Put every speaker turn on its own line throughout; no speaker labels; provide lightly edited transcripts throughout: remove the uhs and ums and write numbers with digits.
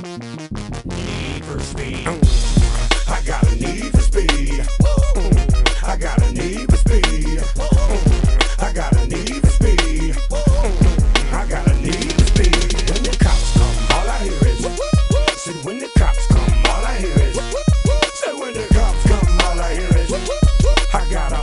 Need for speed. I got a need for speed. I got a need for speed. I got a need for speed. I got a need for speed. When the cops come, all I hear is. Say when the cops come, all I hear is. Say when the cops come, all I hear is. I gotta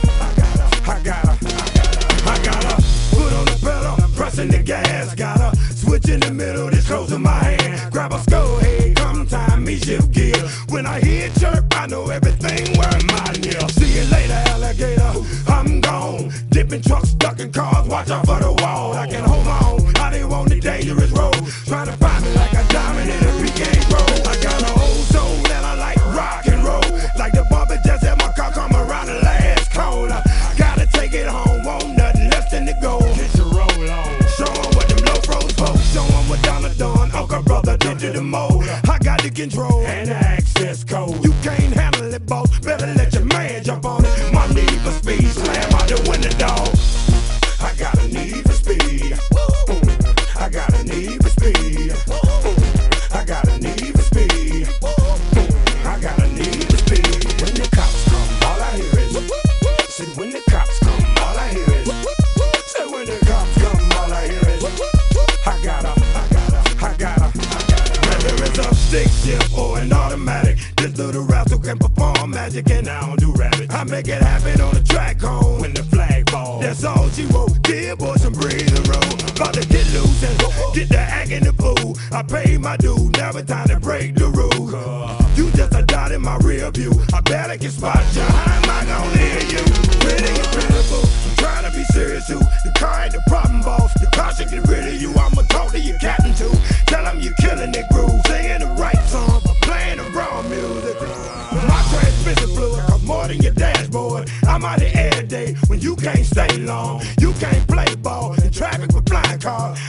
put on the pedal, pressing the gas. Gotta switch in the middle, this close in my hand. Grab a skull head, come time me shift gear. When I hear chirp, I know everything where mine here. See you later, alligator. I'm gone. Dipping trucks, ducking cars, watch out for the wall. I can hold my own. I didn't want the dangerous road. Trying to find me like a diamond in a PK road. I got an old soul and I like rock and roll. Like the bumper just had my car come around the last corner. Gotta take it home, won't nothing left in the goal. Get your roll on. Show 'em what them low pros for. Show 'em what Donna done. Uncle brother did to the mold. I got the control and the access code. You can't handle it, boss. Better let your man jump on it. My need for speed, slam out the window, dog. I got a need for speed. I got a need for speed. I got a need for speed. I got a need for speed. When the cops come, all I hear is. Say when the cops come, all I hear is. Say when the cops come, all I hear is. I gotta. Whether it's a stick shift or an automatic, this little rascal can perform magic and I don't do rabbit. I make it happen on the track home when the flag falls. That's all she wrote. Dear boy, some breathe the road. About to get loose and get the act in the pool. I paid my due, never time to break the rules. You just a dot in my rear view. I better get spot you. How am I gonna hear you? Pretty and pitiful. I'm trying to be serious too. The car ain't the problem, boss. The car should get rid of you. I'ma talk to your captain too. Tell him you killing the groove. Singing the right song, but playing the wrong music. My transmission fluid costs more than your dashboard. I'm out here every day when you can't stay long. You can't play ball in traffic with flying cars.